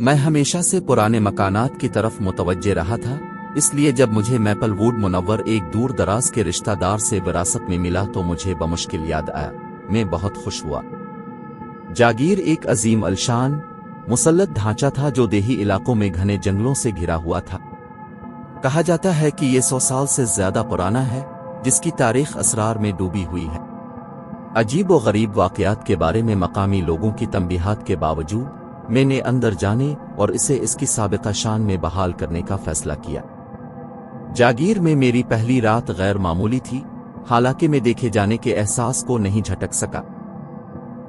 मैं हमेशा से पुराने मकानात की तरफ मुतवज्जे रहा था, इसलिए जब मुझे मैपल वुड मुनव्वर एक दूर दराज के रिश्तेदार से विरासत में मिला तो मुझे बमुश्किल याद आया। मैं बहुत खुश हुआ। जागीर एक अजीम अलशान मुसल्लत ढांचा था जो देही इलाकों में घने जंगलों से घिरा हुआ था। कहा जाता है कि ये 100 साल से ज्यादा पुराना है, जिसकी तारीख असरार में डूबी हुई है। अजीब व गरीब वाक़यात के बारे में मकामी लोगों की तंबीहात के बावजूद मैंने अंदर जाने और इसे इसकी साबिक़ा शान में बहाल करने का फैसला किया। जागीर में मेरी पहली रात गैर मामूली थी, हालांकि मैं देखे जाने के एहसास को नहीं झटक सका।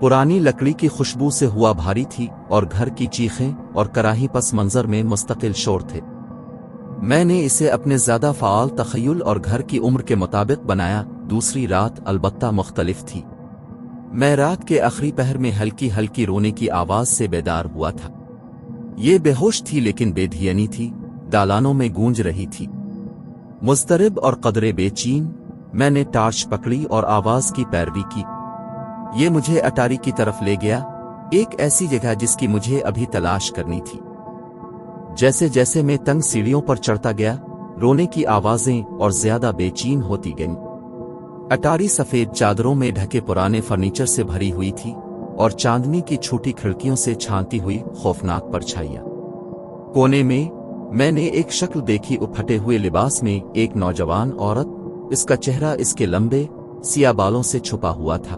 पुरानी लकड़ी की खुशबू से हुआ भारी थी और घर की चीखें और कराही पस मंजर में मुस्तकिल शोर थे। मैंने इसे अपने ज्यादा फ़ाल तख़य्युल और घर की उम्र के मुताबिक बनाया। दूसरी रात अलबत्ता मुख्तलिफ थी। मैं रात के आखिरी पहर में हल्की हल्की रोने की आवाज से बेदार हुआ था। ये बेहोश थी लेकिन बेधियनी थी, दालानों में गूंज रही थी। मुस्तरिब और कदरे बेचैन मैंने टार्च पकड़ी और आवाज की पैरवी की। ये मुझे अटारी की तरफ ले गया, एक ऐसी जगह जिसकी मुझे अभी तलाश करनी थी। जैसे जैसे मैं तंग सीढ़ियों पर चढ़ता गया, रोने की आवाजें और ज्यादा बेचैन होती गईं। अटारी सफेद चादरों में ढके पुराने फर्नीचर से भरी हुई थी और चांदनी की छोटी खिड़कियों से छानती हुई खौफनाक परछाइयां। कोने में मैंने एक शक्ल देखी, फटे हुए लिबास में एक नौजवान औरत। इसका चेहरा इसके लंबे सिया बालों से छुपा हुआ था।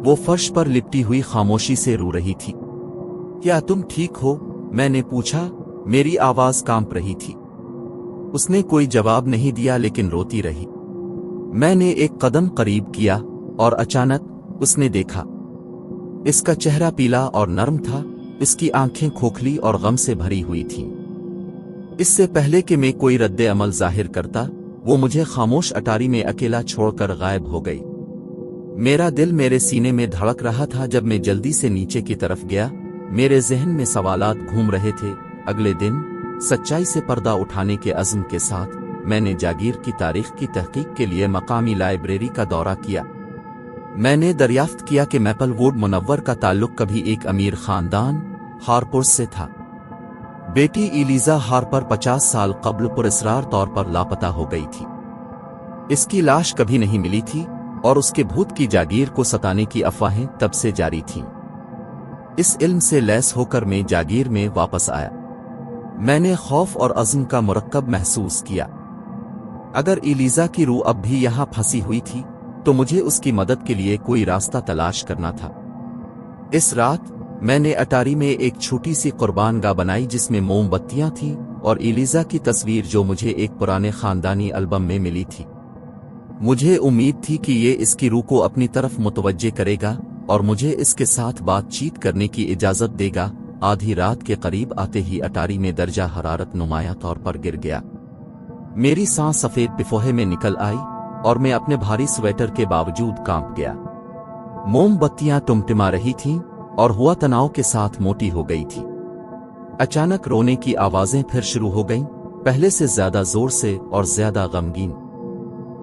वो फर्श पर लिपटी हुई खामोशी से रो रही थी। क्या तुम ठीक हो? मैंने पूछा। मेरी आवाज कांप रही थी। उसने कोई जवाब नहीं दिया लेकिन रोती रही। मैंने एक कदम करीब किया और अचानक उसने देखा। इसका चेहरा पीला और नर्म था, इसकी आंखें खोखली और गम से भरी हुई थीं। इससे पहले कि मैं कोई रद्दे अमल जाहिर करता, वो मुझे खामोश अटारी में अकेला छोड़कर गायब हो गई। मेरा दिल मेरे सीने में धड़क रहा था। जब मैं जल्दी से नीचे की तरफ गया, मेरे जहन में सवालात घूम रहे थे। अगले दिन सच्चाई से पर्दा उठाने के अज़्म के साथ मैंने जागीर की तारीख की तहकीक के लिए मकामी लाइब्रेरी का दौरा किया। मैंने दरियाफ्त किया कि मैपल वुड मुनव्वर का ताल्लुक कभी एक अमीर खानदान हारपुर से था। बेटी इलीजा हार्पर 50 साल कब्ल पुरअसरार तौर पर लापता हो गई थी। इसकी लाश कभी नहीं मिली थी और उसके भूत की जागीर को सताने की अफवाहें तब से जारी थीं। इस इल्म से लैस होकर मैं जागीर में वापस आया। मैंने खौफ और अज़्म का मुरक्कब महसूस किया। अगर इलीजा की रूह अब भी यहाँ फंसी हुई थी तो मुझे उसकी मदद के लिए कोई रास्ता तलाश करना था। इस रात मैंने अटारी में एक छोटी सी कुर्बानगाह बनाई जिसमें मोमबत्तियां थीं और इलीजा की तस्वीर जो मुझे एक पुराने खानदानी एल्बम में मिली थी। मुझे उम्मीद थी कि ये इसकी रूह को अपनी तरफ मुतवज्जे करेगा और मुझे इसके साथ बातचीत करने की इजाजत देगा। आधी रात के करीब आते ही अटारी में दर्जा हरारत नुमाया तौर पर गिर गया। मेरी सांस सफेद पिफोहे में निकल आई और मैं अपने भारी स्वेटर के बावजूद कांप गया। मोमबत्तियां टिमटिमा रही थीं और हुआ तनाव के साथ मोटी हो गई थी। अचानक रोने की आवाजें फिर शुरू हो गईं, पहले से ज्यादा जोर से और ज्यादा गमगीन।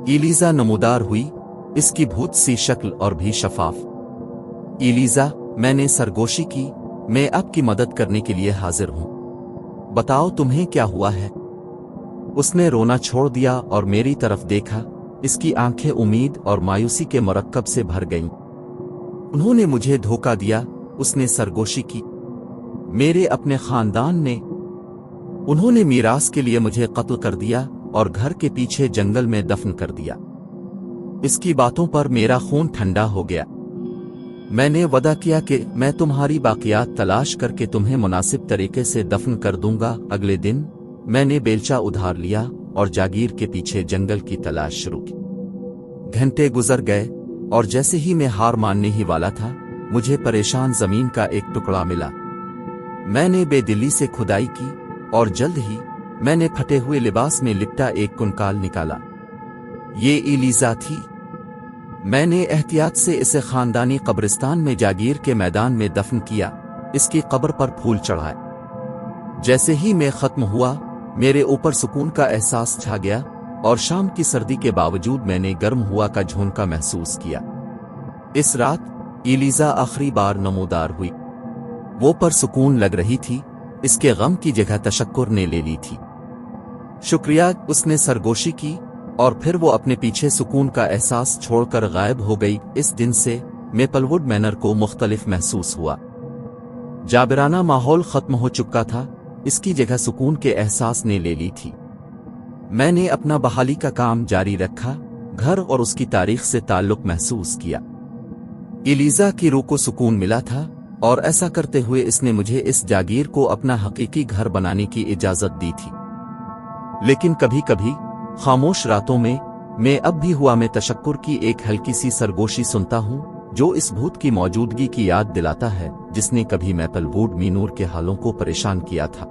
इलीजा नमूदार हुई, इसकी भूत सी शक्ल और भी शफाफ। इलीजा, मैंने सरगोशी की, मैं आपकी मदद करने के लिए हाजिर हूं। बताओ तुम्हें क्या हुआ है? उसने रोना छोड़ दिया और मेरी तरफ देखा। इसकी आंखें उम्मीद और मायूसी के मरकब से भर गईं। उन्होंने मुझे धोखा दिया, उसने सरगोशी की। मेरे अपने खानदान ने। उन्होंने मीरास के लिए मुझे कत्ल कर दिया और घर के पीछे जंगल में दफन कर दिया। इसकी बातों पर मेरा खून ठंडा हो गया। मैंने वादा किया कि मैं तुम्हारी बाकियात तलाश करके तुम्हें मुनासिब तरीके से दफन कर दूंगा। अगले दिन मैंने बेलचा उधार लिया और जागीर के पीछे जंगल की तलाश शुरू की। घंटे गुजर गए और जैसे ही मैं हार मानने ही वाला था, मुझे परेशान जमीन का एक टुकड़ा मिला। मैंने बेदिली से खुदाई की और जल्द ही मैंने फटे हुए लिबास में लिपटा एक कंकाल निकाला। ये इलीजा थी। मैंने एहतियात से इसे खानदानी कब्रिस्तान में जागीर के मैदान में दफन किया, इसकी कब्र पर फूल चढ़ाए। जैसे ही मैं खत्म हुआ, मेरे ऊपर सुकून का एहसास छा गया और शाम की सर्दी के बावजूद मैंने गर्म हुआ का झोंका महसूस किया। इस रात इलीजा आखिरी बार नमूदार हुई। वो परसुकून लग रही थी, اس کے غم کی جگہ تشکر نے لے لی تھی۔ شکریہ، اس نے سرگوشی کی، اور پھر وہ اپنے پیچھے سکون کا احساس چھوڑ کر غائب ہو گئی۔ اس دن سے میپل ووڈ مینر کو مختلف محسوس ہوا۔ جابرانہ ماحول ختم ہو چکا تھا، اس کی جگہ سکون کے احساس نے لے لی تھی۔ میں نے اپنا بحالی کا کام جاری رکھا، گھر اور اس کی تاریخ سے تعلق محسوس کیا۔ ایلیزا کی روح کو سکون ملا تھا، اور ایسا کرتے ہوئے اس نے مجھے اس جاگیر کو اپنا حقیقی گھر بنانے کی اجازت دی تھی۔ لیکن کبھی کبھی خاموش راتوں میں اب بھی ہوا میں تشکر کی ایک ہلکی سی سرگوشی سنتا ہوں، جو اس بھوت کی موجودگی کی یاد دلاتا ہے جس نے کبھی میپل ووڈ مینور کے حالوں کو پریشان کیا تھا۔